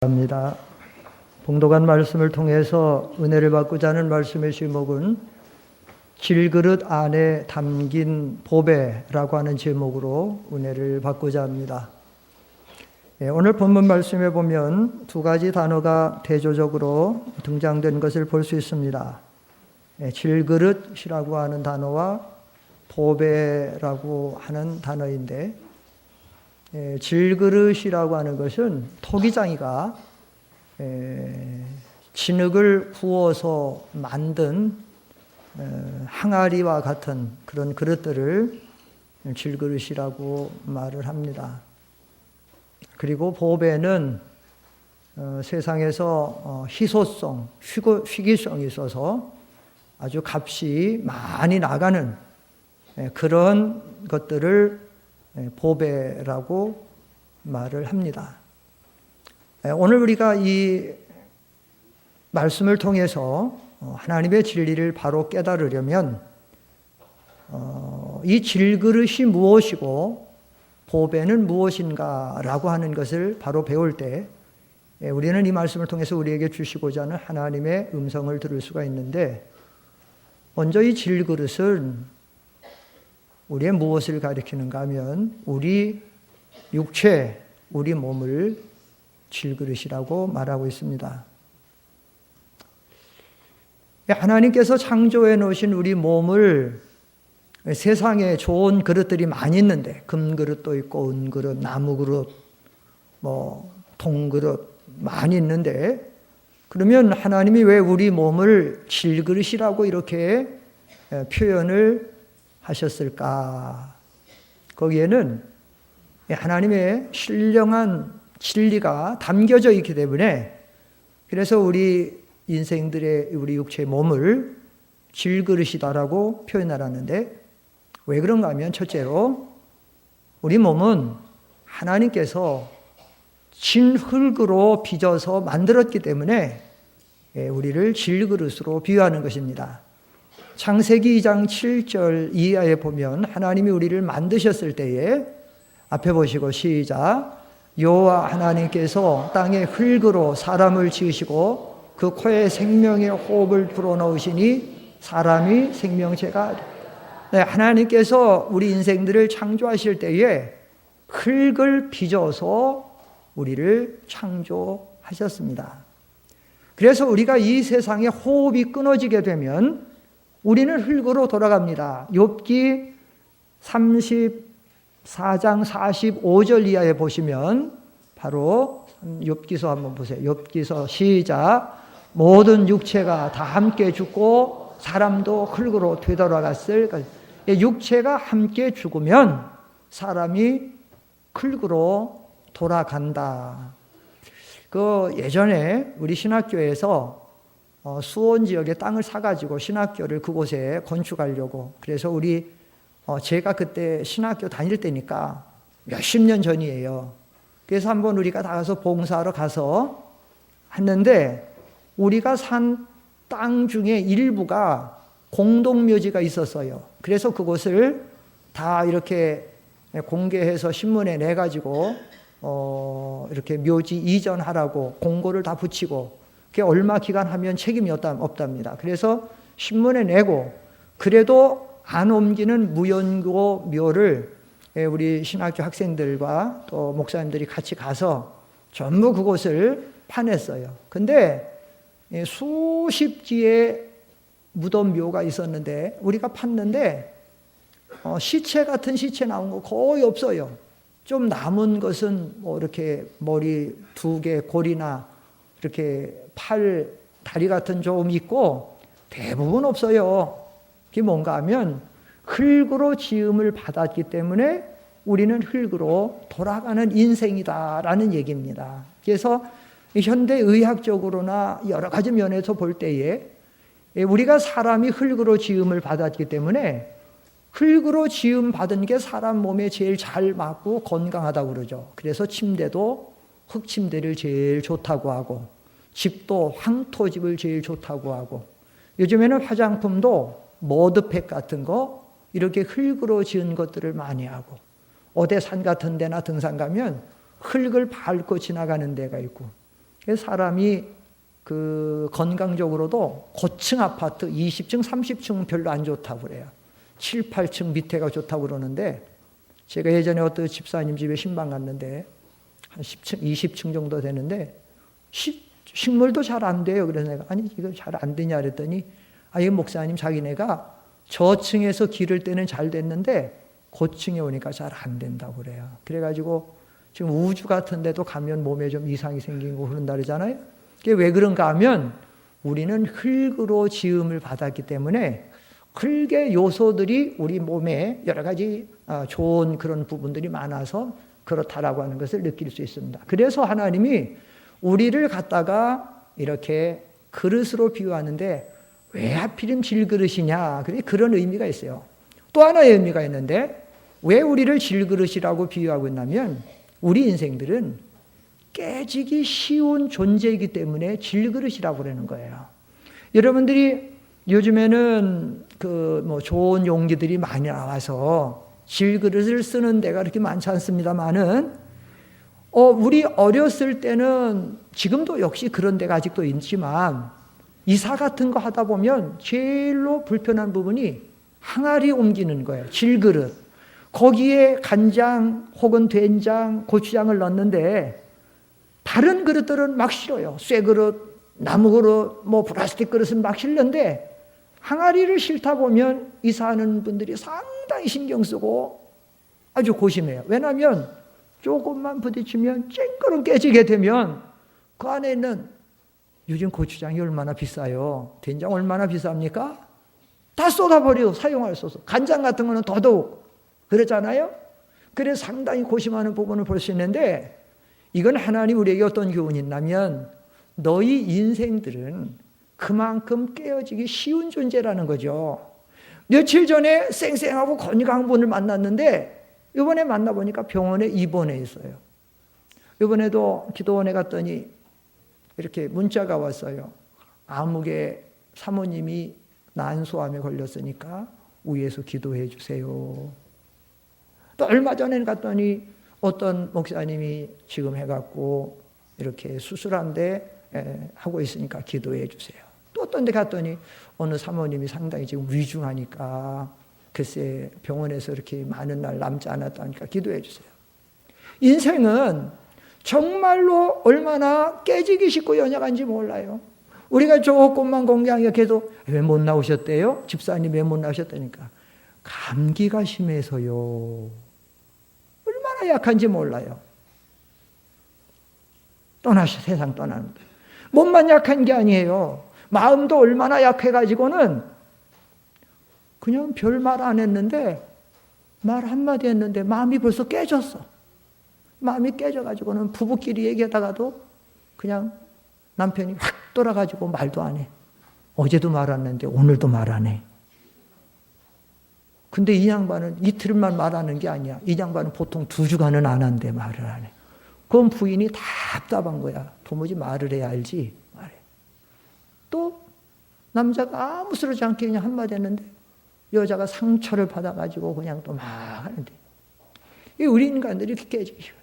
합니다. 봉독한 말씀을 통해서 은혜를 받고자 하는 말씀의 제목은 질그릇 안에 담긴 보배라고 하는 제목으로 은혜를 받고자 합니다. 오늘 본문 말씀에 보면 두 가지 단어가 대조적으로 등장된 것을 볼 수 있습니다. 질그릇이라고 하는 단어와 보배라고 하는 단어인데, 질그릇이라고 하는 것은 토기장이가 진흙을 부어서 만든 항아리와 같은 그런 그릇들을 질그릇이라고 말을 합니다. 그리고 보배는 세상에서 희소성, 희귀성이 있어서 아주 값이 많이 나가는 그런 것들을 보배라고 말을 합니다. 오늘 우리가 이 말씀을 통해서 하나님의 진리를 바로 깨달으려면 이 질그릇이 무엇이고 보배는 무엇인가라고 하는 것을 바로 배울 때 우리는 이 말씀을 통해서 우리에게 주시고자 하는 하나님의 음성을 들을 수가 있는데, 먼저 이 질그릇은 우리의 무엇을 가리키는가 하면 우리 육체, 우리 몸을 질그릇이라고 말하고 있습니다. 하나님께서 창조해 놓으신 우리 몸을, 세상에 좋은 그릇들이 많이 있는데 금그릇도 있고 은그릇, 나무그릇, 동그릇 많이 있는데, 그러면 하나님이 왜 우리 몸을 질그릇이라고 이렇게 표현을 하셨을까? 거기에는 하나님의 신령한 진리가 담겨져 있기 때문에, 그래서 우리 인생들의 우리 육체의 몸을 질그릇이다라고 표현하라는데, 왜 그런가 하면 첫째로 우리 몸은 하나님께서 진흙으로 빚어서 만들었기 때문에 우리를 질그릇으로 비유하는 것입니다. 창세기 2장 7절 이하에 보면 하나님이 우리를 만드셨을 때에, 앞에 보시고 시작, 여호와 하나님께서 땅의 흙으로 사람을 지으시고 그 코에 생명의 호흡을 불어넣으시니 사람이 생명체가, 하나님께서 우리 인생들을 창조하실 때에 흙을 빚어서 우리를 창조하셨습니다. 그래서 우리가 이 세상에 호흡이 끊어지게 되면 우리는 흙으로 돌아갑니다. 욥기 34장 45절 이하에 보시면 바로 욥기서 한번 보세요. 욥기서 시작, 모든 육체가 다 함께 죽고 사람도 흙으로 되돌아갔을. 육체가 함께 죽으면 사람이 흙으로 돌아간다. 예전에 우리 신학교에서 수원 지역에 땅을 사가지고 신학교를 그곳에 건축하려고, 그래서 제가 그때 신학교 다닐 때니까 몇십 년 전이에요. 그래서 한번 우리가 다 가서 봉사하러 가서 했는데, 우리가 산 땅 중에 일부가 공동묘지가 있었어요. 그래서 그곳을 다 이렇게 공개해서 신문에 내가지고 이렇게 묘지 이전하라고 공고를 다 붙이고, 그게 얼마 기간 하면 책임이 없답니다. 그래서 신문에 내고, 그래도 안 옮기는 무연고 묘를 우리 신학교 학생들과 또 목사님들이 같이 가서 전부 그곳을 파냈어요. 근데 수십 지의 무덤 묘가 있었는데 우리가 팠는데 시체 같은 시체 나온 거 거의 없어요. 좀 남은 것은 이렇게 머리 2개 골이나 이렇게 팔, 다리 같은 좀 있고 대부분 없어요. 그게 뭔가 하면 흙으로 지음을 받았기 때문에 우리는 흙으로 돌아가는 인생이다라는 얘기입니다. 그래서 현대의학적으로나 여러 가지 면에서 볼 때에 우리가 사람이 흙으로 지음을 받았기 때문에 흙으로 지음 받은 게 사람 몸에 제일 잘 맞고 건강하다고 그러죠. 그래서 침대도 흙침대를 제일 좋다고 하고, 집도 황토집을 제일 좋다고 하고, 요즘에는 화장품도 머드팩 같은 거 이렇게 흙으로 지은 것들을 많이 하고, 어디 산 같은 데나 등산 가면 흙을 밟고 지나가는 데가 있고, 그래서 사람이 그 건강적으로도 고층 아파트 20층, 30층 별로 안 좋다고 그래요. 7, 8층 밑에가 좋다고 그러는데 제가 예전에 어떤 집사님 집에 신방 갔는데 한 10층, 20층 정도 되는데 식물도 잘 안 돼요. 그래서 내가 아니 이거 잘 안 되냐 그랬더니 이 목사님 자기네가 저층에서 기를 때는 잘 됐는데 고층에 오니까 잘 안 된다고 그래요. 그래가지고 지금 우주 같은 데도 가면 몸에 좀 이상이 생기고 그런다 그러잖아요. 그게 왜 그런가 하면 우리는 흙으로 지음을 받았기 때문에 흙의 요소들이 우리 몸에 여러 가지 좋은 그런 부분들이 많아서 그렇다라고 하는 것을 느낄 수 있습니다. 그래서 하나님이 우리를 갖다가 이렇게 그릇으로 비유하는데 왜 하필이면 질그릇이냐? 그런 의미가 있어요. 또 하나의 의미가 있는데 왜 우리를 질그릇이라고 비유하고 있냐면 우리 인생들은 깨지기 쉬운 존재이기 때문에 질그릇이라고 그러는 거예요. 여러분들이 요즘에는 좋은 용기들이 많이 나와서 질그릇을 쓰는 데가 그렇게 많지 않습니다만은 우리 어렸을 때는 지금도 역시 그런 데가 아직도 있지만 이사 같은 거 하다 보면 제일로 불편한 부분이 항아리 옮기는 거예요. 질그릇. 거기에 간장 혹은 된장, 고추장을 넣는데 다른 그릇들은 막 실어요. 쇠그릇, 나무 그릇, 플라스틱 그릇은 막 실는데 항아리를 싣다 보면 이사하는 분들이 상당히 신경 쓰고 아주 고심해요. 왜냐하면 조금만 부딪히면 쨍그런 깨지게 되면 그 안에 있는 요즘 고추장이 얼마나 비싸요. 된장 얼마나 비쌉니까? 다 쏟아버려 사용할 수 없어. 간장 같은 거는 더더욱 그렇잖아요. 그래서 상당히 고심하는 부분을 볼 수 있는데 이건 하나님 우리에게 어떤 교훈이 있냐면 너희 인생들은 그만큼 깨어지기 쉬운 존재라는 거죠. 며칠 전에 쌩쌩하고 건강한 분을 만났는데 이번에 만나보니까 병원에 입원해 있어요. 이번에도 기도원에 갔더니 이렇게 문자가 왔어요. 아무개 사모님이 난소암에 걸렸으니까 위에서 기도해 주세요. 또 얼마 전에 갔더니 어떤 목사님이 지금 해갖고 이렇게 수술한데 하고 있으니까 기도해 주세요. 또 어떤 데 갔더니 어느 사모님이 상당히 지금 위중하니까 글쎄 병원에서 이렇게 많은 날 남지 않았다니까 기도해 주세요. 인생은 정말로 얼마나 깨지기 쉽고 연약한지 몰라요. 우리가 조금만 공경하게 해도 왜 못 나오셨대요? 집사님 왜 못 나오셨다니까. 감기가 심해서요. 얼마나 약한지 몰라요. 세상 떠나는데. 몸만 약한 게 아니에요. 마음도 얼마나 약해가지고는 그냥 별 말 안 했는데 말 한마디 했는데 마음이 벌써 깨졌어. 마음이 깨져가지고는 부부끼리 얘기하다가도 그냥 남편이 확 돌아가지고 말도 안 해. 어제도 말 안 했는데 오늘도 말 안 해. 근데 이 양반은 이틀만 말하는 게 아니야. 이 양반은 보통 2주간은 안 한대, 말을 안 해. 그럼 부인이 답답한 거야. 도무지 말을 해야 알지. 말해. 또 남자가 아무스러지 않게 그냥 한마디 했는데 여자가 상처를 받아가지고 그냥 또 막 하는데 우리 인간들이 이렇게 깨지기 쉬워요.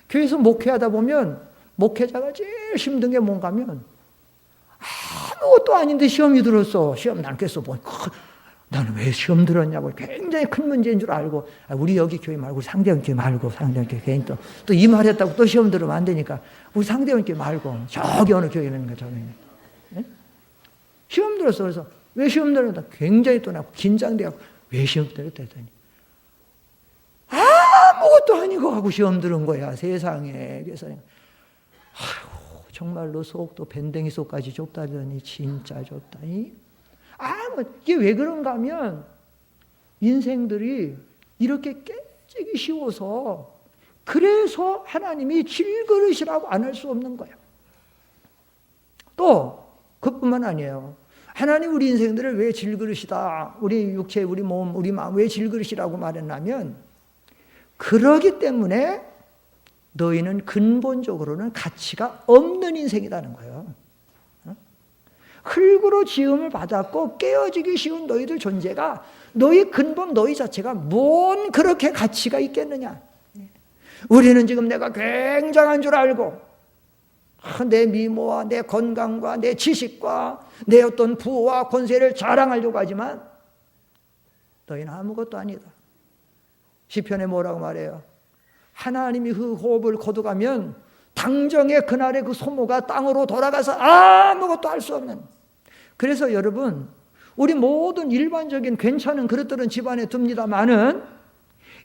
교회에서 목회하다 보면 목회자가 제일 힘든 게 뭔가 하면 아무것도 아닌데 시험이 들었어. 시험 난겠어. 나는 왜 시험 들었냐고 굉장히 큰 문제인 줄 알고 우리 여기 교회 말고 상대원 교회 말고 상대원 교회 괜히 또 이 말했다고 또 시험 들으면 안 되니까 우리 상대원 교회 말고 저기 어느 교회 있는 거 저기 네? 시험 들었어. 그래서 왜 시험 들었다 굉장히 또 나고 긴장돼갖고 왜 시험 들었다 했더니 아무것도 아니고 하고 시험 들은 거야 세상에. 그래서 정말로 속도 밴댕이 속까지 좁다더니 진짜 좁다니. 이게 왜 그런가 하면 인생들이 이렇게 깨지기 쉬워서 그래서 하나님이 질그릇이라고 안 할 수 없는 거예요. 또 그뿐만 아니에요. 하나님 우리 인생들을 왜 질그릇이다, 우리 육체, 우리 몸, 우리 마음 왜 질그릇이라고 말했냐면 그러기 때문에 너희는 근본적으로는 가치가 없는 인생이라는 거예요. 흙으로 지음을 받았고 깨어지기 쉬운 너희들 존재가 너희 근본 너희 자체가 뭔 그렇게 가치가 있겠느냐. 우리는 지금 내가 굉장한 줄 알고 내 미모와 내 건강과 내 지식과 내 어떤 부와 권세를 자랑하려고 하지만 너희는 아무것도 아니다. 시편에 뭐라고 말해요? 하나님이 그 호흡을 거두가면 당정의 그날의 그 소모가 땅으로 돌아가서 아무것도 할 수 없는. 그래서 여러분, 우리 모든 일반적인 괜찮은 그릇들은 집안에 둡니다마는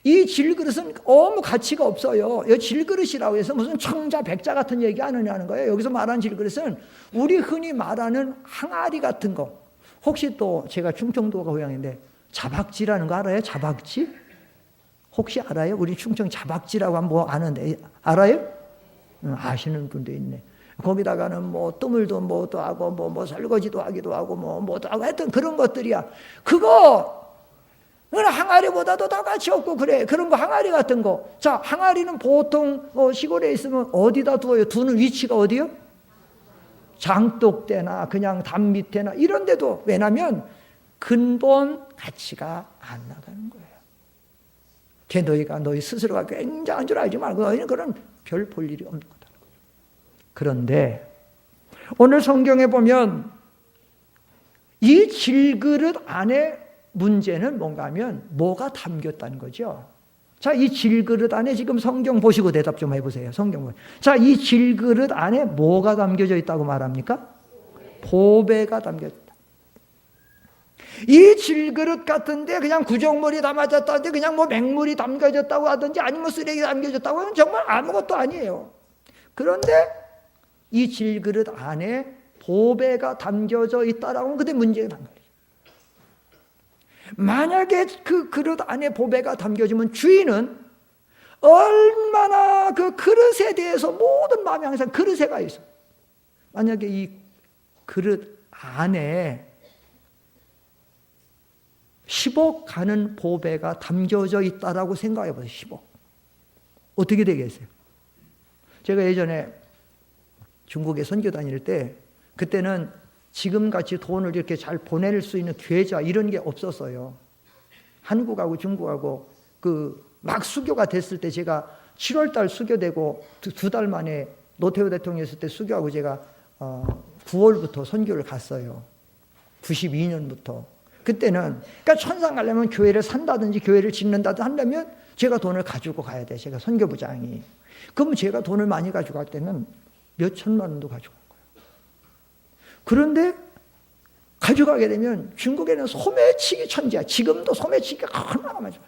이 질그릇은 아무 가치가 없어요. 이 질그릇이라고 해서 무슨 청자 백자 같은 얘기 안 하냐는 거예요. 여기서 말하는 질그릇은 우리 흔히 말하는 항아리 같은 거. 혹시 또 제가 충청도가 고향인데 자박지라는 거 알아요? 자박지? 혹시 알아요? 우리 충청 자박지라고 하면 뭐 아는데 알아요? 아시는 분도 있네. 거기다가는 뭐 뜨물도 뭐도 하고 뭐 설거지도 하기도 하고 뭐도 하고 하여튼 그런 것들이야. 그거 항아리보다도 더 가치 없고 그래. 그런 거 항아리 같은 거. 자, 항아리는 보통 시골에 있으면 어디다 두어요? 두는 위치가 어디요? 장독대나 그냥 담 밑에나 이런 데도. 왜냐하면 근본 가치가 안 나가는 거예요. 걔 너희 스스로가 굉장한 줄 알지 말고 너희는 그런 별 볼 일이 없는 거다. 그런데 오늘 성경에 보면 이 질그릇 안에 문제는 뭔가 하면 뭐가 담겼다는 거죠. 자, 이 질그릇 안에 지금 성경 보시고 대답 좀 해보세요. 성경 보세요. 자, 이 질그릇 안에 뭐가 담겨져 있다고 말합니까? 보배가 담겨져 있다. 이 질그릇 같은데 그냥 구정물이 담아졌다든지 그냥 뭐 맹물이 담겨졌다고 하든지 아니면 쓰레기 담겨졌다고 하면 정말 아무것도 아니에요. 그런데 이 질그릇 안에 보배가 담겨져 있다라고 하면 그때 문제가 난 거예요. 만약에 그 그릇 안에 보배가 담겨지면 주인은 얼마나 그 그릇에 대해서 모든 마음이 항상 그릇에 가 있어. 만약에 이 그릇 안에 10억 가는 보배가 담겨져 있다라고 생각해 보세요. 10억. 어떻게 되겠어요? 제가 예전에 중국에 선교 다닐 때 그때는 지금같이 돈을 이렇게 잘 보낼 수 있는 계좌 이런 게 없었어요. 한국하고 중국하고 막 수교가 됐을 때 제가 7월 달 수교되고 두 달 만에 노태우 대통령 있을 때 수교하고 제가 9월부터 선교를 갔어요. 92년부터. 그때는 그러니까 천상 가려면 교회를 산다든지 교회를 짓는다든지 한다면 제가 돈을 가지고 가야 돼. 제가 선교부장이. 그럼 제가 돈을 많이 가지고 갈 때는 몇 천만 원도 가지고 간 거예요. 그런데 가져가게 되면 중국에는 소매치기 천지야. 지금도 소매치기가 얼마나 많아요.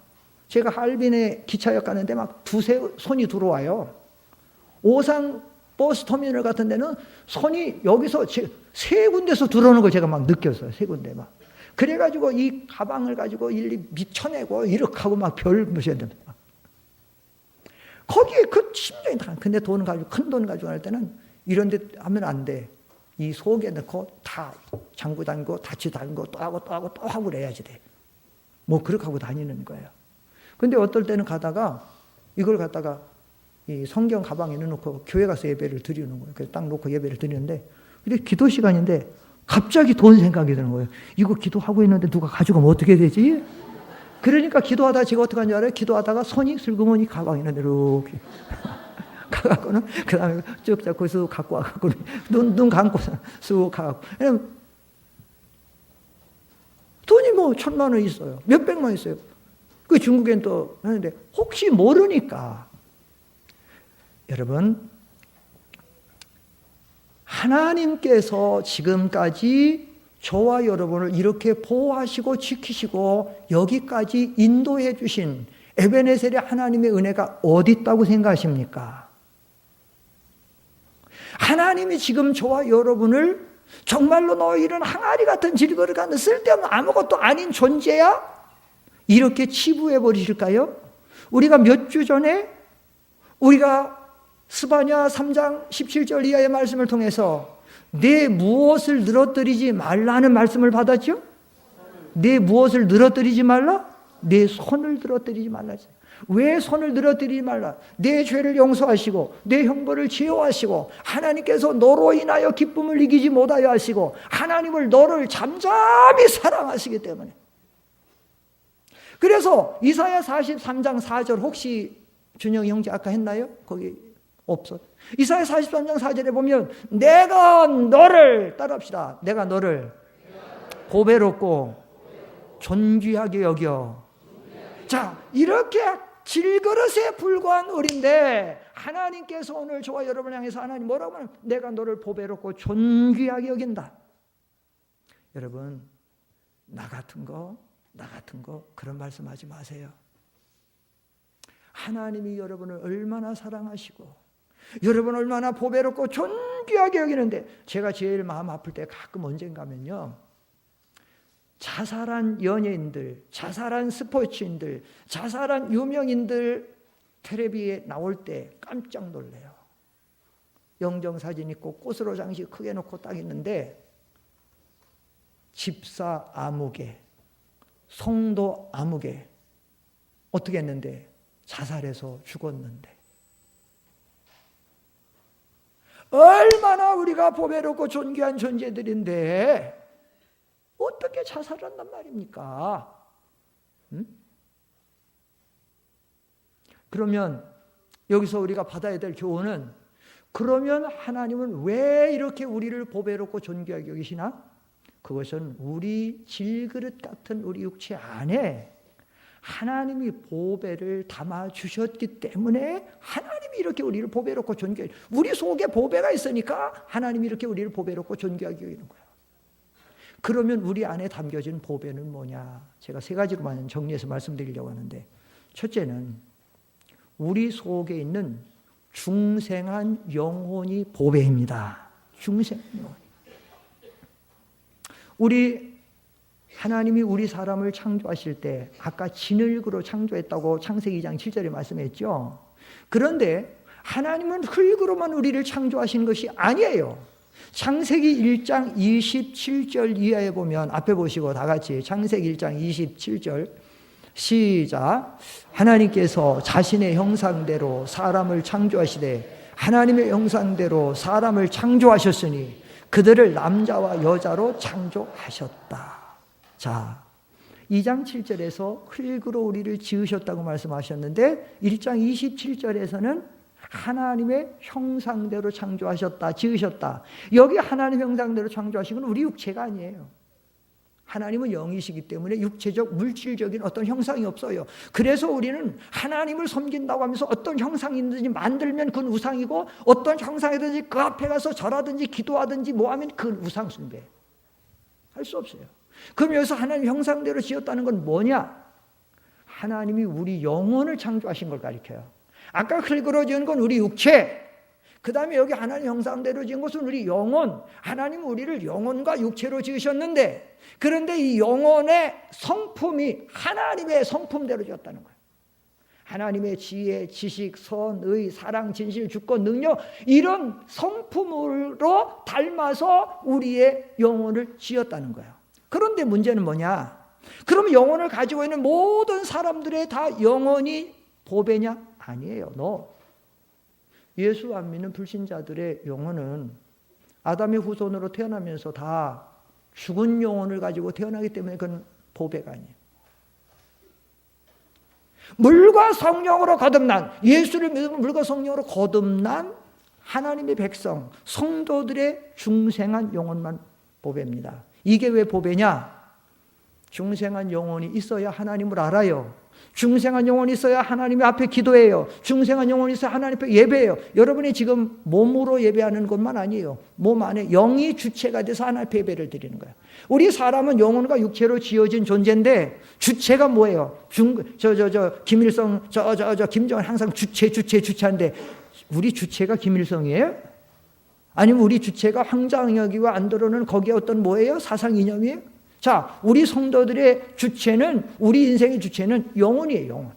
제가 할빈에 기차역 가는데 막 두세 손이 들어와요. 오상 버스 터미널 같은 데는 손이 여기서 세 군데서 들어오는 걸 제가 막 느꼈어요. 세 군데 막. 그래가지고 이 가방을 가지고 일일이 미쳐내고 이렇게 하고 막 별 무셔야 됩니다. 거기에 그 심정이 다. 근데 돈 가지고 큰 돈 가지고 갈 때는 이런 데 하면 안 돼. 이 속에 넣고 다 장구 담고 다치 담고 또 하고 또 하고 또 하고 그래야지 돼. 뭐 그렇게 하고 다니는 거예요. 근데 어떨 때는 가다가 이걸 갖다가 이 성경 가방에 넣어놓고 교회 가서 예배를 드리는 거예요. 그래서 딱 놓고 예배를 드리는데 근데 기도 시간인데 갑자기 돈 생각이 드는 거예요. 이거 기도하고 있는데 누가 가져가면 어떻게 되지? 그러니까 기도하다가 제가 어떻게 하는지 알아요? 기도하다가 손이 슬그머니 가방에 있는데 이렇게 가갖고는 그 다음에 쭉 잡고 쑥 갖고 와갖고 눈 감고 쑥 가갖고 돈이 뭐 1,000만 원 있어요. 몇백만 원 있어요. 그 중국엔 또 하는데 혹시 모르니까 여러분 하나님께서 지금까지 저와 여러분을 이렇게 보호하시고 지키시고 여기까지 인도해 주신 에베네셀의 하나님의 은혜가 어디 있다고 생각하십니까? 하나님이 지금 저와 여러분을 정말로 너희는 항아리 같은 질그릇 같은 쓸데없는 아무것도 아닌 존재야? 이렇게 치부해 버리실까요? 우리가 몇 주 전에 우리가 스바냐 3장 17절 이하의 말씀을 통해서 내 무엇을 늘어뜨리지 말라는 말씀을 받았죠? 내 무엇을 늘어뜨리지 말라? 내 손을 늘어뜨리지 말라. 왜 손을 늘어뜨리지 말라? 내 죄를 용서하시고 내 형벌을 제어하시고 하나님께서 너로 인하여 기쁨을 이기지 못하여 하시고 하나님을 너를 잠잠히 사랑하시기 때문에. 그래서 이사야 43장 4절 혹시 준영 형제 아까 했나요? 거기 없어. 이사야 43장 4절에 보면 내가 너를 따라합시다. 내가 너를 보배롭고 존귀하게 여겨. 자, 이렇게 질그릇에 불과한 우리인데 하나님께서 오늘 저와 여러분을 향해서 하나님 뭐라고 하면 내가 너를 보배롭고 존귀하게 여긴다. 여러분 나 같은 거 그런 말씀하지 마세요. 하나님이 여러분을 얼마나 사랑하시고 여러분 얼마나 보배롭고 존귀하게 여기는데 제가 제일 마음 아플 때 가끔 언젠가면요, 자살한 연예인들, 자살한 스포츠인들, 자살한 유명인들 텔레비에 나올 때 깜짝 놀래요. 영정사진 있고 꽃으로 장식 크게 놓고 딱 있는데 집사 아무개, 성도 아무개 어떻게 했는데 자살해서 죽었는데 얼마나 우리가 보배롭고 존귀한 존재들인데 어떻게 자살한단 말입니까? 그러면 여기서 우리가 받아야 될 교훈은, 그러면 하나님은 왜 이렇게 우리를 보배롭고 존귀하게 여기시나? 그것은 우리 질그릇 같은 우리 육체 안에 하나님이 보배를 담아주셨기 때문에 하나님이 이렇게 우리를 보배롭고 존귀하게, 우리 속에 보배가 있으니까 하나님이 이렇게 우리를 보배롭고 존귀하게 여기는 거예요. 그러면 우리 안에 담겨진 보배는 뭐냐? 제가 세 가지로만 정리해서 말씀드리려고 하는데, 첫째는 우리 속에 있는 중생한 영혼이 보배입니다. 중생한 영혼. 하나님이 우리 사람을 창조하실 때 아까 진흙으로 창조했다고 창세기 2장 7절에 말씀했죠. 그런데 하나님은 흙으로만 우리를 창조하신 것이 아니에요. 창세기 1장 27절 이하에 보면, 앞에 보시고 다 같이 창세기 1장 27절 시작. 하나님께서 자신의 형상대로 사람을 창조하시되 하나님의 형상대로 사람을 창조하셨으니 그들을 남자와 여자로 창조하셨다. 자, 2장 7절에서 흙으로 우리를 지으셨다고 말씀하셨는데 1장 27절에서는 하나님의 형상대로 창조하셨다, 지으셨다. 여기 하나님의 형상대로 창조하신 건 우리 육체가 아니에요. 하나님은 영이시기 때문에 육체적, 물질적인 어떤 형상이 없어요. 그래서 우리는 하나님을 섬긴다고 하면서 어떤 형상이든지 만들면 그건 우상이고, 어떤 형상이든지 그 앞에 가서 절하든지 기도하든지 뭐 하면 그건 우상 숭배. 할 수 없어요. 그럼 여기서 하나님 형상대로 지었다는 건 뭐냐? 하나님이 우리 영혼을 창조하신 걸 가리켜요. 아까 흙으로 지은 건 우리 육체, 그 다음에 여기 하나님 형상대로 지은 것은 우리 영혼. 하나님은 우리를 영혼과 육체로 지으셨는데, 그런데 이 영혼의 성품이 하나님의 성품대로 지었다는 거예요. 하나님의 지혜, 지식, 선, 의, 사랑, 진실, 주권, 능력, 이런 성품으로 닮아서 우리의 영혼을 지었다는 거예요. 그런데 문제는 뭐냐? 그럼 영혼을 가지고 있는 모든 사람들의 다 영혼이 보배냐? 아니에요. 예수 안 믿는 불신자들의 영혼은 아담의 후손으로 태어나면서 다 죽은 영혼을 가지고 태어나기 때문에 그건 보배가 아니에요. 물과 성령으로 거듭난, 예수를 믿으면 물과 성령으로 거듭난 하나님의 백성, 성도들의 중생한 영혼만 보배입니다. 이게 왜 보배냐? 중생한 영혼이 있어야 하나님을 알아요. 중생한 영혼이 있어야 하나님 앞에 기도해요. 중생한 영혼이 있어야 하나님 앞에 예배해요. 여러분이 지금 몸으로 예배하는 것만 아니에요. 몸 안에 영이 주체가 돼서 하나님 앞에 예배를 드리는 거예요. 우리 사람은 영혼과 육체로 지어진 존재인데 주체가 뭐예요? 김일성, 김정은 항상 주체인데 우리 주체가 김일성이에요? 아니면 우리 주체가 황장혁이와 안드로는 거기에 어떤 뭐예요? 사상 이념이에요? 자, 우리 성도들의 주체는, 우리 인생의 주체는 영혼이에요. 영혼.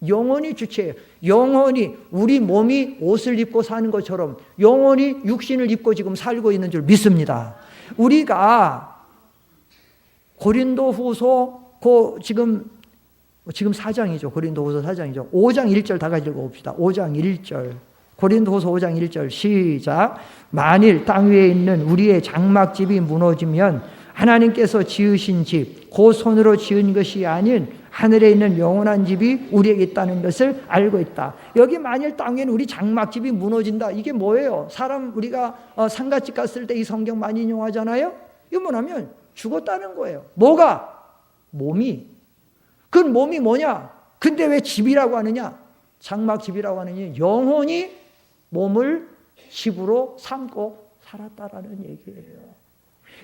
영혼이 주체예요. 영혼이, 우리 몸이 옷을 입고 사는 것처럼 영혼이 육신을 입고 지금 살고 있는 줄 믿습니다. 우리가 고린도후서 지금 4장이죠. 고린도후서 4장이죠. 5장 1절 다 같이 읽어봅시다. 5장 1절. 고린도후서 5장 1절 시작. 만일 땅 위에 있는 우리의 장막집이 무너지면 하나님께서 지으신 집, 그 손으로 지은 것이 아닌 하늘에 있는 영원한 집이 우리에게 있다는 것을 알고 있다. 여기 만일 땅에는 우리 장막집이 무너진다. 이게 뭐예요? 사람 우리가 상가집 갔을 때 이 성경 많이 인용하잖아요. 이거 뭐냐면 죽었다는 거예요. 뭐가? 몸이. 그 몸이 뭐냐? 근데 왜 집이라고 하느냐? 장막집이라고 하느냐? 영혼이 몸을 집으로 삼고 살았다라는 얘기예요.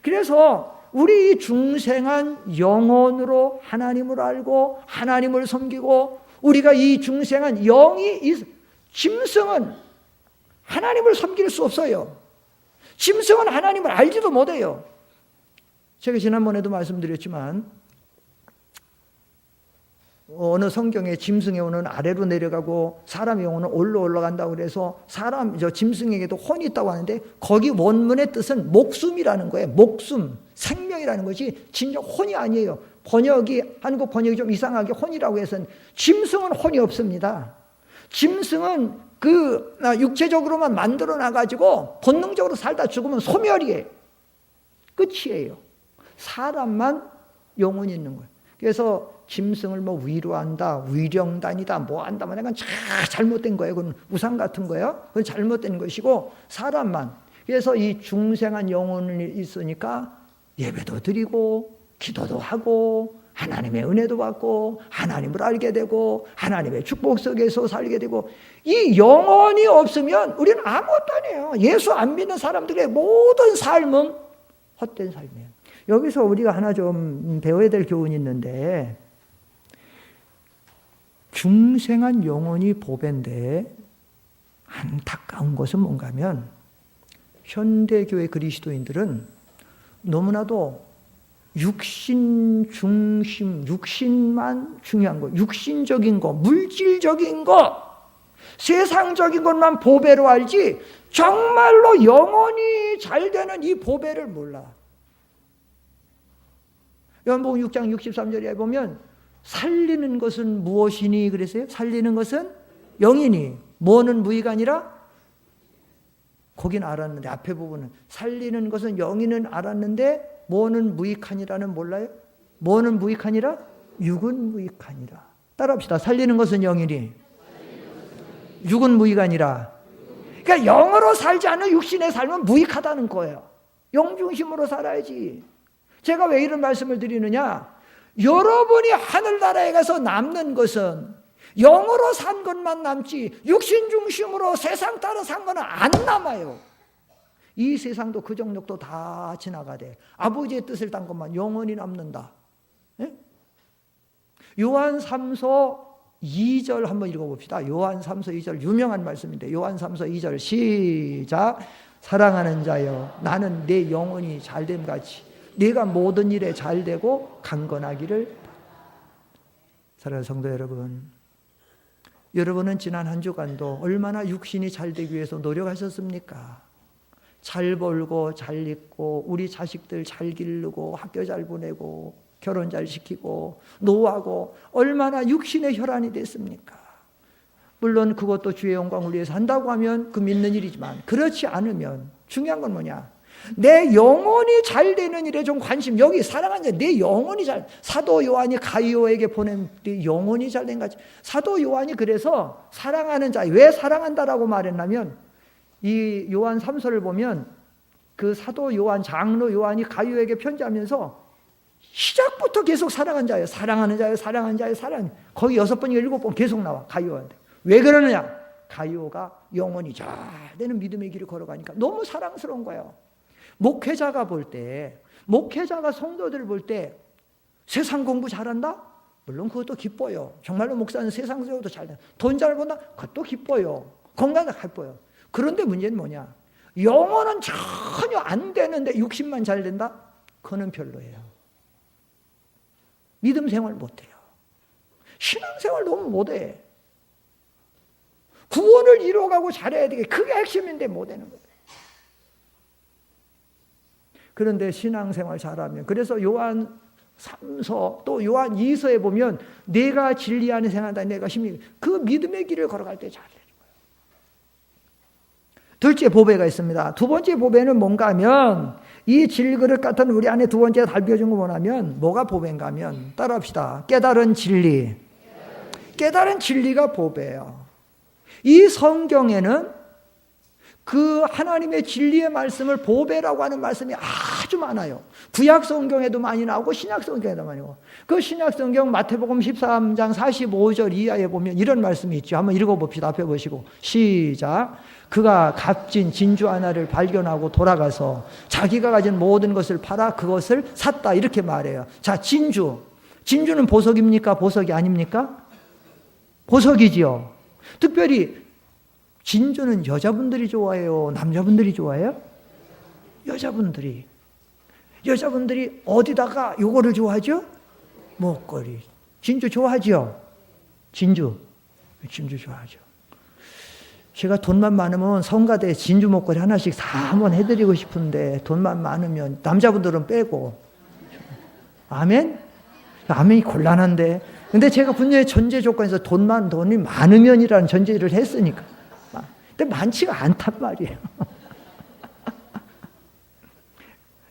그래서 우리 중생한 영혼으로 하나님을 알고 하나님을 섬기고 우리가 이 중생한 영이 짐승은 하나님을 섬길 수 없어요. 짐승은 하나님을 알지도 못해요. 제가 지난번에도 말씀드렸지만 어느 성경에 짐승의 영혼은 아래로 내려가고 사람의 영혼은 올라간다고 그래서 짐승에게도 혼이 있다고 하는데 거기 원문의 뜻은 목숨이라는 거예요. 목숨, 생명이라는 것이 진짜 혼이 아니에요. 한국 번역이 좀 이상하게 혼이라고 해서 짐승은 혼이 없습니다. 짐승은 육체적으로만 만들어 놔가지고 본능적으로 살다 죽으면 소멸이에요. 끝이에요. 사람만 영혼이 있는 거예요. 그래서 짐승을 위로한다, 위령단이다, 뭐한다, 그건 잘못된 거예요. 그건 우상 같은 거예요. 그건 잘못된 것이고 사람만. 그래서 이 중생한 영혼이 있으니까 예배도 드리고 기도도 하고 하나님의 은혜도 받고 하나님을 알게 되고 하나님의 축복 속에서 살게 되고 이 영혼이 없으면 우리는 아무것도 아니에요. 예수 안 믿는 사람들의 모든 삶은 헛된 삶이에요. 여기서 우리가 하나 좀 배워야 될 교훈이 있는데 중생한 영혼이 보배인데 안타까운 것은 뭔가 하면 현대교회 그리스도인들은 너무나도 육신 중심, 육신만 중요한 거, 육신적인 거, 물질적인 거, 세상적인 것만 보배로 알지 정말로 영혼이 잘 되는 이 보배를 몰라. 요한복음 6장 63절에 보면 살리는 것은 무엇이니 그랬어요? 살리는 것은 영이니 뭐는 무의가 아니라 거긴 알았는데 앞에 부분은 살리는 것은 영이는 알았는데 뭐는 무익하니라는 몰라요? 뭐는 무익하니라? 육은 무익하니라. 따라합시다. 살리는 것은 영이니 육은 무의가 아니라. 그러니까 영으로 살지 않는 육신의 삶은 무익하다는 거예요. 영 중심으로 살아야지. 제가 왜 이런 말씀을 드리느냐? 여러분이 하늘나라에 가서 남는 것은 영으로 산 것만 남지 육신 중심으로 세상 따라 산 것은 안 남아요. 이 세상도 그 정력도 다 지나가되 아버지의 뜻을 딴 것만 영원히 남는다. 예? 요한 3서 2절 한번 읽어봅시다. 요한 3서 2절 유명한 말씀인데 요한 3서 2절 시작. 사랑하는 자여 나는 내 영혼이 잘됨 같이 네가 모든 일에 잘되고 강건하기를. 사랑하는 성도 여러분, 여러분은 지난 한 주간도 얼마나 육신이 잘되기 위해서 노력하셨습니까? 잘 벌고 잘 입고 우리 자식들 잘 기르고 학교 잘 보내고 결혼 잘 시키고 노하고 얼마나 육신의 혈안이 됐습니까? 물론 그것도 주의 영광을 위해서 한다고 하면 그 믿는 일이지만 그렇지 않으면 중요한 건 뭐냐? 내 영혼이 잘 되는 일에 좀 관심. 여기 사랑하는 자, 내 영혼이 잘. 사도 요한이 가이오에게 보낸 내 영혼이 잘 된 거지. 사도 요한이 그래서 사랑하는 자, 왜 사랑한다라고 말했냐면 이 요한 3서를 보면 그 사도 요한, 장로 요한이 가이오에게 편지하면서 시작부터 계속 사랑하는 자예요. 사랑하는 자예요. 사랑하는 자예요. 사랑. 거기 6번인가 7번 계속 나와. 가이오한테. 왜 그러느냐? 가이오가 영혼이 잘 되는 믿음의 길을 걸어가니까 너무 사랑스러운 거예요. 목회자가 볼 때, 목회자가 성도들 볼 때 세상 공부 잘한다? 물론 그것도 기뻐요. 정말로 목사는 세상적으로도 잘한다. 돈 잘 번다? 그것도 기뻐요. 건강하다 기뻐요. 그런데 문제는 뭐냐? 영혼은 전혀 안 되는데 육신만 잘 된다? 그거는 별로예요. 믿음 생활 못해요. 신앙생활 너무 못해. 구원을 이루어가고 잘해야 되게 그게 핵심인데 못하는 거예요. 그런데 신앙생활 잘하면 그래서 요한 3서 또 요한 2서에 보면 내가 진리 안에 생활한다. 내가 힘이 그 믿음의 길을 걸어갈 때 잘 되는 거예요. 둘째 보배가 있습니다. 두 번째 보배는 뭔가 하면 이 질그릇 같은 우리 안에 두 번째 달벼준 거 뭐냐면 뭐가 보배인가 하면 따라합시다. 깨달은 진리. 깨달은 진리가 보배예요. 이 성경에는 그 하나님의 진리의 말씀을 보배라고 하는 말씀이 아주 많아요. 구약 성경에도 많이 나오고 신약 성경에도 많이 나오고, 그 신약 성경 마태복음 13장 45절 이하에 보면 이런 말씀이 있죠. 한번 읽어봅시다. 앞에 보시고 시작. 그가 값진 진주 하나를 발견하고 돌아가서 자기가 가진 모든 것을 팔아 그것을 샀다, 이렇게 말해요. 자, 진주는 보석입니까? 보석이 아닙니까? 보석이지요. 특별히 진주는 여자분들이 좋아해요? 남자분들이 좋아해요? 여자분들이 어디다가 요거를 좋아하죠? 목걸이. 진주 좋아하죠? 진주 좋아하죠. 제가 돈만 많으면 성가대에 진주 목걸이 하나씩 다 한번 해드리고 싶은데 돈만 많으면, 남자분들은 빼고. 아멘? 아멘이 곤란한데. 근데 제가 분명히 전제 조건에서 돈이 많으면이라는 전제를 했으니까. 근데 많지가 않단 말이에요.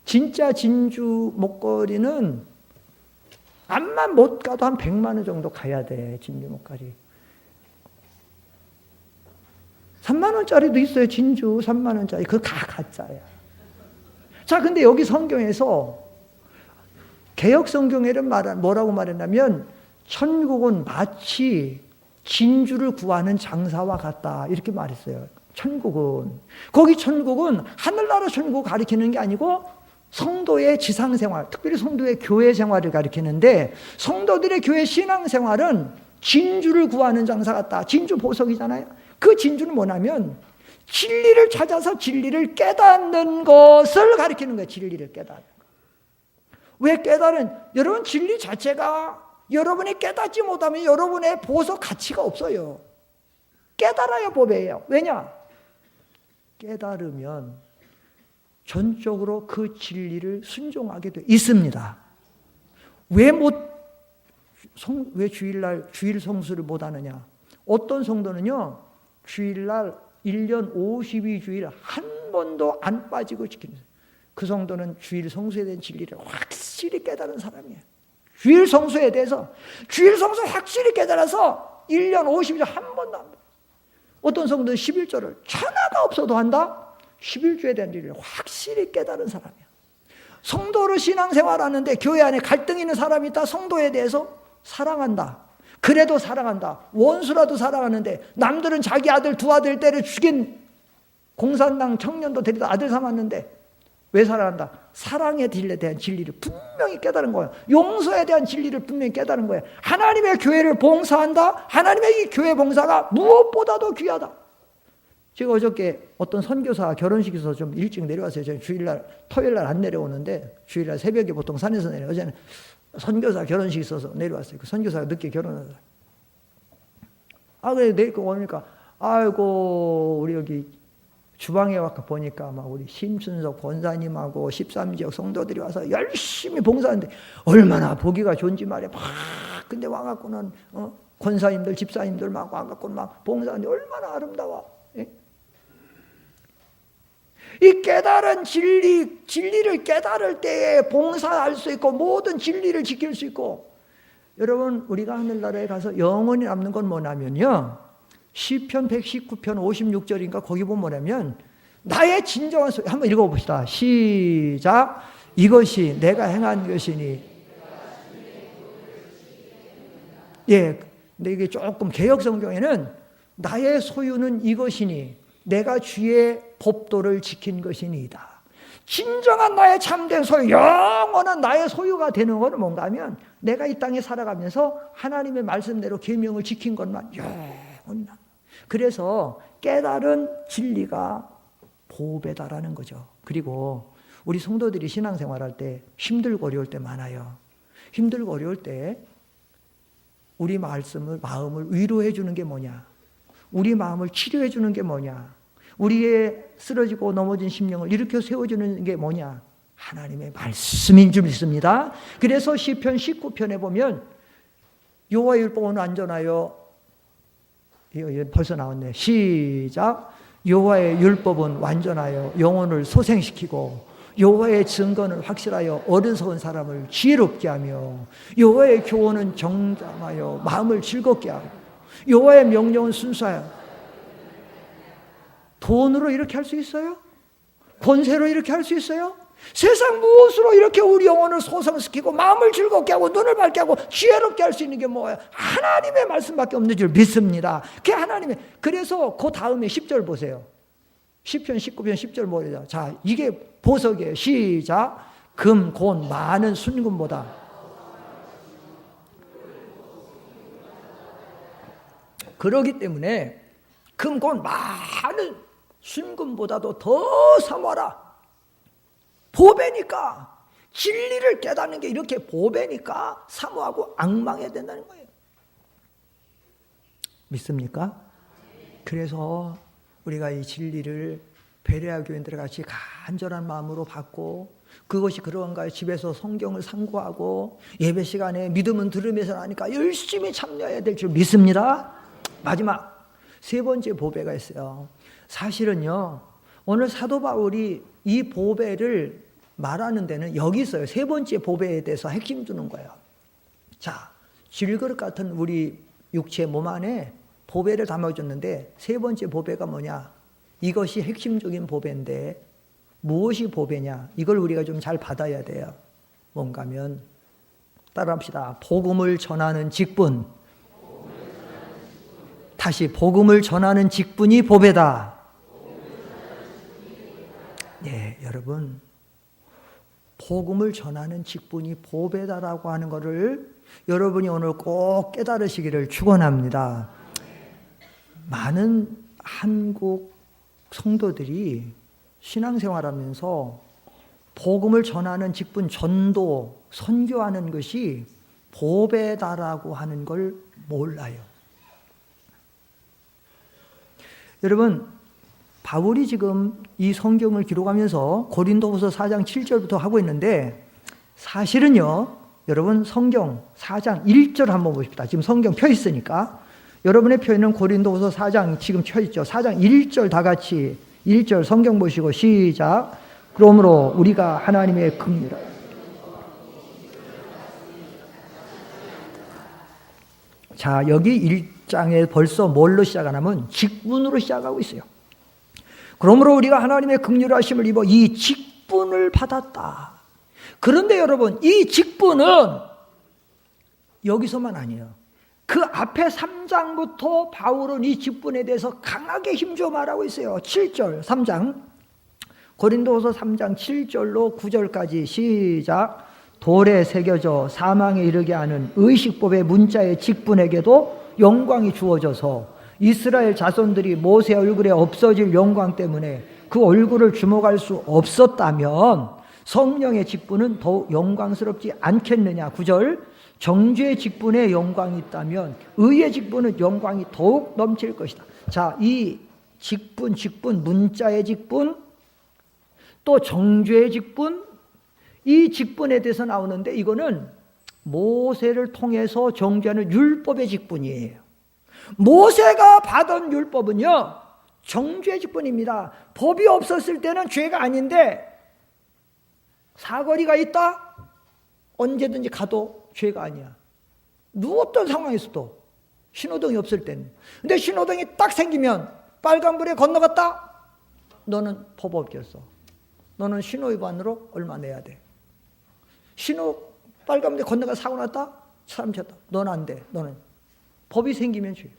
진짜 진주 목걸이는 암만 못 가도 한 100만 원 정도 가야 돼. 진주 목걸이. 3만 원짜리도 있어요. 진주 3만 원짜리. 그거 다 가짜야. 자, 근데 여기 성경에서 개역 성경에는 뭐라고 말했냐면 천국은 마치 진주를 구하는 장사와 같다, 이렇게 말했어요. 천국은 하늘나라 천국을 가리키는 게 아니고 성도의 지상생활, 특별히 성도의 교회 생활을 가리키는데, 성도들의 교회 신앙생활은 진주를 구하는 장사 같다. 진주 보석이잖아요. 그 진주는 뭐냐면 진리를 찾아서 진리를 깨닫는 것을 가리키는 거예요. 진리를 깨닫는 거. 왜 여러분, 진리 자체가 여러분이 깨닫지 못하면 여러분의 보석 가치가 없어요. 깨달아야 보배예요. 왜냐? 깨달으면 전적으로 그 진리를 순종하게 돼 있습니다. 왜 주일 성수를 못 하느냐? 어떤 성도는요, 주일날 1년 52주일 한 번도 안 빠지고 지키는, 그 성도는 주일 성수에 대한 진리를 확실히 깨달은 사람이에요. 주일 성수에 대해서, 주일 성수 확실히 깨달아서 1년 52주 한 번도 안 봐. 어떤 성도는 11조를 천하가 없어도 한다? 11조에 대한 진리를 확실히 깨달은 사람이야. 성도로 신앙생활하는데 교회 안에 갈등이 있는 사람이 있다. 성도에 대해서 사랑한다. 그래도 사랑한다. 원수라도 사랑하는데, 남들은 자기 아들 두 아들 때려 죽인 공산당 청년도 데리다 아들 삼았는데 왜 사랑한다? 사랑에 대한 진리를 분명히 깨달은 거예요. 용서에 대한 진리를 분명히 깨달은 거예요. 하나님의 교회를 봉사한다? 하나님의 이 교회 봉사가 무엇보다도 귀하다. 제가 어저께 어떤 선교사 결혼식에서 좀 일찍 내려왔어요. 저는 주일날, 토요일날 안 내려오는데 주일날 새벽에 보통 산에서 내려요. 어제는 선교사 결혼식이 있어서 내려왔어요. 그 선교사가 늦게 결혼하더라. 그래, 내일 거 오니까, 아이고, 우리 여기 주방에 와서 보니까 막 우리 심순석 권사님하고 13지역 성도들이 와서 열심히 봉사하는데 얼마나 보기가 좋은지 말이야. 막 근데 와갖고는 권사님들, 집사님들 막 와갖고는 막 봉사하는데 얼마나 아름다워. 예? 이 깨달은 진리를 깨달을 때에 봉사할 수 있고 모든 진리를 지킬 수 있고, 여러분, 우리가 하늘나라에 가서 영원히 남는 건 뭐냐면요, 시편 119편 56절인가 거기 보면 뭐냐면 나의 진정한 소유, 한번 읽어봅시다. 시작. 이것이 내가 행한 것이니. 예, 근데 이게 조금 개역 성경에는 나의 소유는 이것이니 내가 주의 법도를 지킨 것이니이다. 진정한 나의 참된 소유, 영원한 나의 소유가 되는 것은 뭔가 하면 내가 이 땅에 살아가면서 하나님의 말씀대로 계명을 지킨 것만 영원히 나. 그래서 깨달은 진리가 보배다라는 거죠. 그리고 우리 성도들이 신앙생활할 때 힘들고 어려울 때 많아요. 힘들고 어려울 때 우리 마음을 위로해 주는 게 뭐냐? 우리 마음을 치료해 주는 게 뭐냐? 우리의 쓰러지고 넘어진 심령을 일으켜 세워주는 게 뭐냐? 하나님의 말씀인 줄 믿습니다. 그래서 시편 19편에 보면 여호와의 율법은 완전하여, 이거 벌써 나왔네. 시작. 여호와의 율법은 완전하여 영혼을 소생시키고 여호와의 증거는 확실하여 어리석은 사람을 지혜롭게 하며 여호와의 교훈은 정잠하여 마음을 즐겁게 하고 여호와의 명령은 순수하여. 돈으로 이렇게 할 수 있어요? 권세로 이렇게 할 수 있어요? 세상 무엇으로 이렇게 우리 영혼을 소성시키고 마음을 즐겁게 하고 눈을 밝게 하고 지혜롭게 할 수 있는 게 뭐예요? 하나님의 말씀밖에 없는 줄 믿습니다. 그게 하나님의. 그래서 그 다음에 10절 보세요. 시편 19편 10절 뭐예요? 자, 이게 보석이에요. 시작. 금, 곤, 많은 순금보다. 그러기 때문에 금, 곤, 많은 순금보다도 더 사모하라. 보배니까, 진리를 깨닫는 게 이렇게 보배니까 사모하고 앙망해야 된다는 거예요. 믿습니까? 그래서 우리가 이 진리를 베레아 교인들 같이 간절한 마음으로 받고, 그것이 그런가요? 집에서 성경을 상고하고 예배 시간에 믿음은 들으면서 하니까 열심히 참여해야 될 줄 믿습니다. 마지막 세 번째 보배가 있어요. 사실은요, 오늘 사도 바울이 이 보배를 말하는 데는 여기 있어요. 세 번째 보배에 대해서 핵심 주는 거예요. 자, 질그릇 같은 우리 육체 몸 안에 보배를 담아줬는데 세 번째 보배가 뭐냐? 이것이 핵심적인 보배인데 무엇이 보배냐? 이걸 우리가 좀 잘 받아야 돼요. 뭔가 하면 따라합시다. 복음을 전하는 직분. 다시 복음을 전하는 직분이 보배다. 예, 여러분, 복음을 전하는 직분이 보배다라고 하는 것을 여러분이 오늘 꼭 깨달으시기를 축원합니다. 많은 한국 성도들이 신앙생활하면서 복음을 전하는 직분, 전도, 선교하는 것이 보배다라고 하는 걸 몰라요. 여러분, 바울이 지금 이 성경을 기록하면서 고린도후서 4장 7절부터 하고 있는데, 사실은요, 여러분 성경 4장 1절 한번 보십시다. 지금 성경 펴 있으니까 여러분의 표에는 고린도후서 4장 지금 펴 있죠. 4장 1절 다 같이 1절 성경 보시고 시작. 그러므로 우리가 하나님의 긍휼. 자, 여기 1장에 벌써 뭘로 시작하냐면 직분으로 시작하고 있어요. 그러므로 우리가 하나님의 긍휼하심을 입어 이 직분을 받았다. 그런데 여러분, 이 직분은 여기서만 아니에요. 그 앞에 3장부터 바울은 이 직분에 대해서 강하게 힘줘 말하고 있어요. 7절 3장 고린도후서 3장 7절로 9절까지 시작. 돌에 새겨져 사망에 이르게 하는 의식법의 문자의 직분에게도 영광이 주어져서 이스라엘 자손들이 모세 얼굴에 없어질 영광 때문에 그 얼굴을 주목할 수 없었다면 성령의 직분은 더욱 영광스럽지 않겠느냐. 9절 정죄의 직분에 영광이 있다면 의의 직분은 영광이 더욱 넘칠 것이다. 자, 이 직분, 문자의 직분, 또 정죄의 직분, 이 직분에 대해서 나오는데 이거는 모세를 통해서 정죄하는 율법의 직분이에요. 모세가 받은 율법은요, 정죄의 직분입니다. 법이 없었을 때는 죄가 아닌데 사거리가 있다? 언제든지 가도 죄가 아니야. 어떤 상황에서도, 신호등이 없을 때는. 근데 신호등이 딱 생기면 빨간불에 건너갔다? 너는 법 어겼어. 너는 신호 위반으로 얼마 내야 돼. 빨간불에 건너가 사고 났다? 사람 쳤다. 너는 안 돼. 너는. 법이 생기면 죄.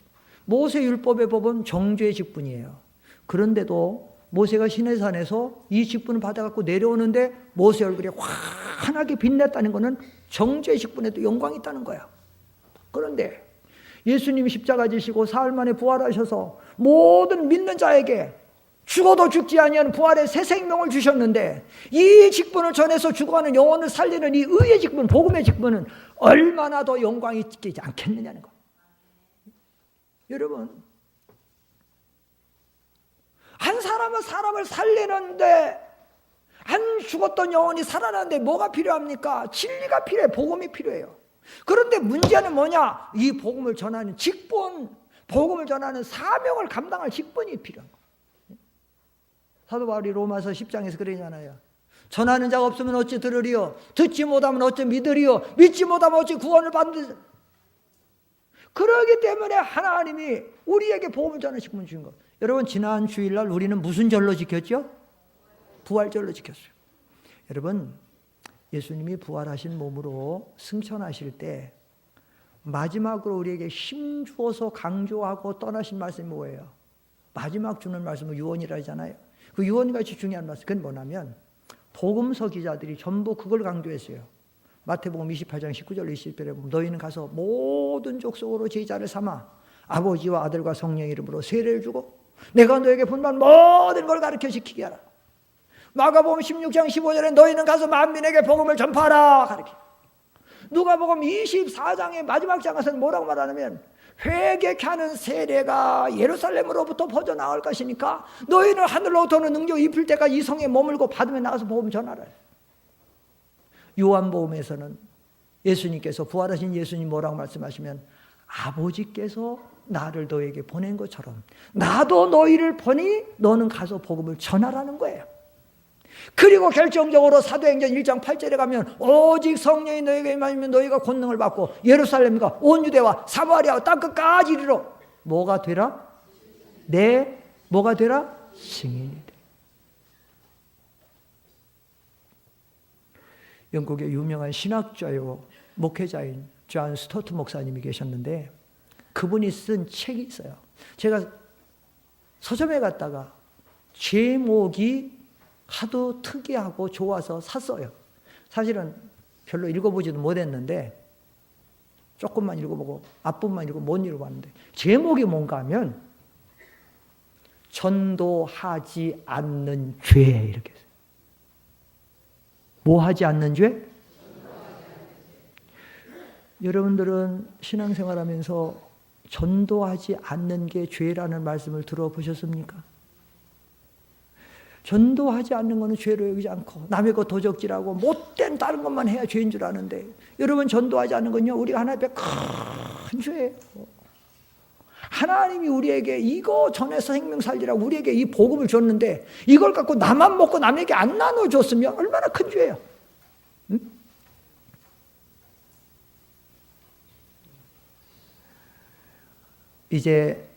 모세 율법의 법은 정죄의 직분이에요. 그런데도 모세가 시내산에서 이 직분을 받아갖고 내려오는데 모세 얼굴이 환하게 빛났다는 것은 정죄의 직분에도 영광이 있다는 거야. 그런데 예수님이 십자가 지시고 사흘 만에 부활하셔서 모든 믿는 자에게 죽어도 죽지 아니하는 부활의 새 생명을 주셨는데, 이 직분을 전해서 죽어가는 영혼을 살리는 이 의의 직분, 복음의 직분은 얼마나 더 영광이 있지 않겠느냐는 거. 여러분, 한 사람은 사람을 살리는데, 한 죽었던 영혼이 살아나는데 뭐가 필요합니까? 진리가 필요해. 복음이 필요해요. 그런데 문제는 뭐냐? 이 복음을 전하는 직분, 복음을 전하는 사명을 감당할 직분이 필요한 거예요. 사도 바울이 로마서 10장에서 그러잖아요. 전하는 자가 없으면 어찌 들으리요? 듣지 못하면 어찌 믿으리요? 믿지 못하면 어찌 구원을 받으리요? 그러기 때문에 하나님이 우리에게 복음을 전하시고 주신 것. 여러분, 지난 주일날 우리는 무슨 절로 지켰죠? 부활절로 지켰어요. 여러분, 예수님이 부활하신 몸으로 승천하실 때 마지막으로 우리에게 힘주어서 강조하고 떠나신 말씀이 뭐예요? 마지막 주는 말씀은 유언이라 하잖아요. 그 유언같이 중요한 말씀, 그건 뭐냐면 복음서 기자들이 전부 그걸 강조했어요. 마태복음 28장 19절 20절에 보면 너희는 가서 모든 족속으로 제자를 삼아 아버지와 아들과 성령의 이름으로 세례를 주고 내가 너에게 분반 모든 걸 가르쳐 지키게 하라. 마가복음 16장 15절에 너희는 가서 만민에게 복음을 전파하라 가르쳐. 누가복음 24장의 마지막 장에서는 뭐라고 말하냐면 회개케 하는 세례가 예루살렘으로부터 퍼져나갈 것이니까 너희는 하늘로부터는 능력 입힐 때까지 이 성에 머물고 받으며 나가서 복음 전하라. 요한복음에서는 예수님께서 부활하신 예수님 뭐라고 말씀하시면 아버지께서 나를 너에게 보낸 것처럼 나도 너희를 보니 너는 가서 복음을 전하라는 거예요. 그리고 결정적으로 사도행전 1장 8절에 가면 오직 성령이 너희에게 임하면 너희가 권능을 받고 예루살렘과 온 유대와 사마리아와 땅끝까지 이르러 뭐가 되라? 뭐가 되라? 증인이 되라. 영국의 유명한 신학자요 목회자인 존 스토트 목사님이 계셨는데 그분이 쓴 책이 있어요. 제가 서점에 갔다가 제목이 하도 특이하고 좋아서 샀어요. 사실은 별로 읽어보지도 못했는데 조금만 읽어보고 앞부분만 읽고 못 읽어봤는데 제목이 뭔가 하면 전도하지 않는 죄 이렇게 했어요. 뭐 하지 않는 죄? 여러분들은 신앙생활하면서 전도하지 않는 게 죄라는 말씀을 들어보셨습니까? 전도하지 않는 것은 죄로 여기지 않고 남의 것 도적질하고 못된 다른 것만 해야 죄인 줄 아는데 여러분 전도하지 않는 건요 우리가 하나님 앞에 큰 죄예요. 하나님이 우리에게 이거 전해서 생명 살리라고 우리에게 이 복음을 줬는데 이걸 갖고 나만 먹고 남에게 안 나눠줬으면 얼마나 큰 죄예요. 응? 이제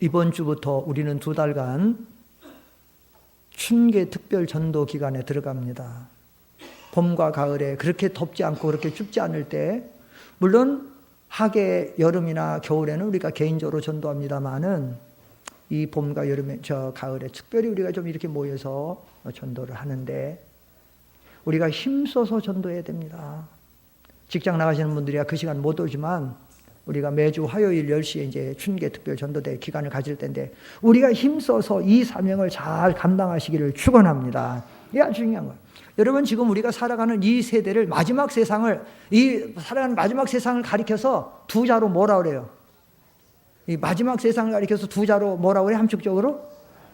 이번 주부터 우리는 2달간 춘계 특별 전도 기간에 들어갑니다. 봄과 가을에 그렇게 덥지 않고 그렇게 춥지 않을 때 물론 하계 여름이나 겨울에는 우리가 개인적으로 전도합니다만은 이 봄과 여름에 가을에 특별히 우리가 좀 이렇게 모여서 전도를 하는데 우리가 힘써서 전도해야 됩니다. 직장 나가시는 분들이야 그 시간 못 오지만 우리가 매주 화요일 10시에 이제 춘계 특별 전도대 기간을 가질 텐데 우리가 힘써서 이 사명을 잘 감당하시기를 축원합니다. 이게 아주 중요한 거예요. 여러분 지금 우리가 살아가는 이 세대를 마지막 세상을 살아가는 마지막 세상을 가리켜서 2자로 뭐라 그래요? 이 마지막 세상을 가리켜서 2자로 뭐라 그래? 함축적으로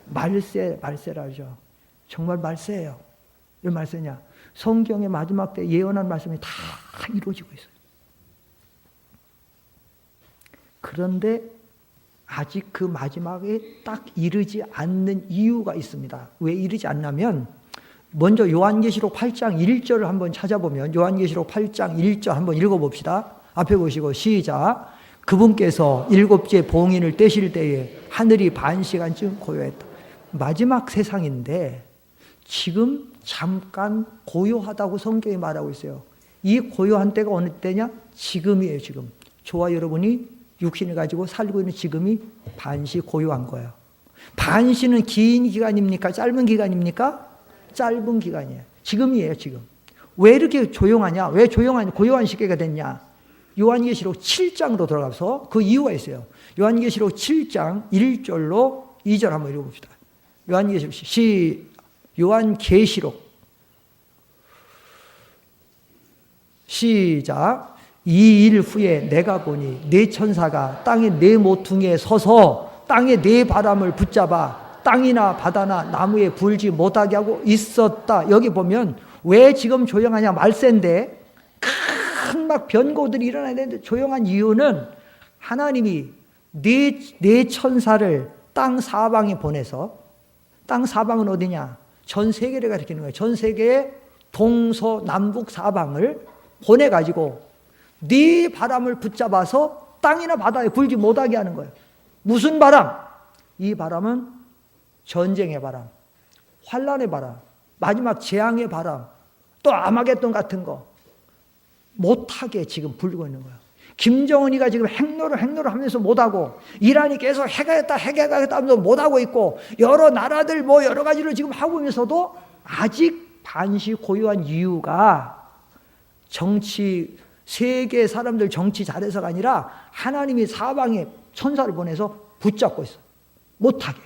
말세라 하죠. 정말 말세예요. 왜 말세냐? 성경의 마지막 때 예언한 말씀이 다 이루어지고 있어요. 그런데 아직 그 마지막에 딱 이르지 않는 이유가 있습니다. 왜 이르지 않냐면 먼저 요한계시록 8장 1절을 한번 찾아보면 요한계시록 8장 1절 한번 읽어봅시다. 앞에 보시고 시작. 그분께서 7째 봉인을 떼실 때에 하늘이 반시간쯤 고요했다. 마지막 세상인데 지금 잠깐 고요하다고 성경이 말하고 있어요. 이 고요한 때가 어느 때냐? 지금이에요. 지금. 저와 여러분이 육신을 가지고 살고 있는 지금이 반시 고요한 거예요. 반시는 긴 기간입니까? 짧은 기간입니까? 짧은 기간이에요. 지금이에요. 지금. 왜 이렇게 조용하냐? 왜 조용하냐? 고요한 시기가 됐냐? 요한계시록 7장으로 들어가서 그 이유가 있어요. 요한계시록 7장 1절로 2절 한번 읽어봅시다. 요한계시록 시작. 2일 후에 내가 보니 네 천사가 땅의 네 모퉁이에 서서 땅의 네 바람을 붙잡아 땅이나 바다나 나무에 불지 못하게 하고 있었다. 여기 보면 왜 지금 조용하냐? 말세인데 큰 막 변고들이 일어나야 되는데 조용한 이유는 하나님이 네 천사를 땅 사방에 보내서 땅 사방은 어디냐? 전 세계를 가리키는 거예요. 전 세계의 동서남북 사방을 보내가지고 네 바람을 붙잡아서 땅이나 바다에 불지 못하게 하는 거예요. 무슨 바람? 이 바람은 전쟁의 바람, 환란의 바람, 마지막 재앙의 바람, 또 아마겟돈 같은 거 못하게 지금 불고 있는 거예요. 김정은이가 지금 핵노를 하면서 못하고, 이란이 계속 핵하겠다 하면서 못하고 있고, 여러 나라들 뭐 여러 가지로 지금 하고 있면서도 아직 반시 고요한 이유가 정치, 세계 사람들 정치 잘해서가 아니라 하나님이 사방에 천사를 보내서 붙잡고 있어요. 못하게.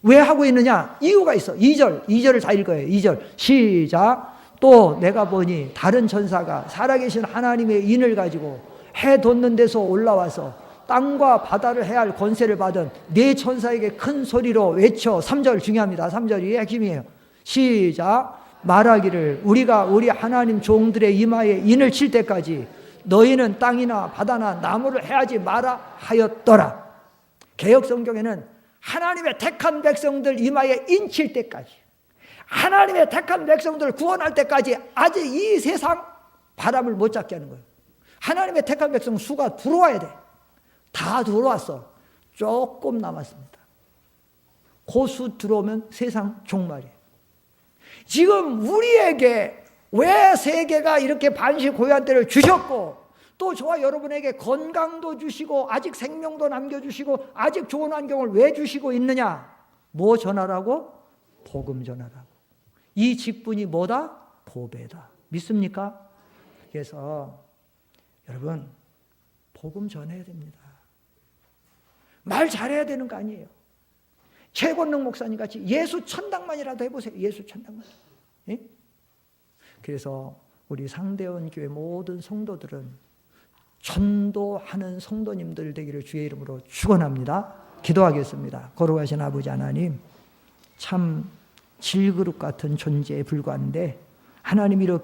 왜 하고 있느냐? 이유가 있어. 2절을 다 읽어요. 2절 시작. 또 내가 보니 다른 천사가 살아계신 하나님의 인을 가지고 해 돋는 데서 올라와서 땅과 바다를 해할 권세를 받은 네 천사에게 큰 소리로 외쳐. 3절 중요합니다. 3절이 핵심이에요. 시작. 말하기를 우리가 우리 하나님 종들의 이마에 인을 칠 때까지 너희는 땅이나 바다나 나무를 해하지 마라 하였더라. 개역성경에는 하나님의 택한 백성들 이마에 인 칠 때까지, 하나님의 택한 백성들을 구원할 때까지 아직 이 세상 바람을 못 잡게 하는 거예요. 하나님의 택한 백성 수가 들어와야 돼. 다 들어왔어. 조금 남았습니다. 고수 들어오면 세상 종말이에요. 지금 우리에게 왜 세계가 이렇게 반시 고요한 때를 주셨고, 또 저와 여러분에게 건강도 주시고 아직 생명도 남겨주시고 아직 좋은 환경을 왜 주시고 있느냐? 뭐 전하라고? 복음 전하라고. 이 직분이 뭐다? 보배다. 믿습니까? 그래서 여러분 복음 전해야 됩니다. 말 잘해야 되는 거 아니에요. 최권능 목사님 같이 예수 천당만이라도 해보세요. 예수 천당만. 예? 그래서 우리 상대원 교회 모든 성도들은 전도하는 성도님들 되기를 주의 이름으로 축원합니다. 기도하겠습니다. 거룩하신 아버지 하나님, 참 질그릇 같은 존재에 불과한데 하나님 이렇게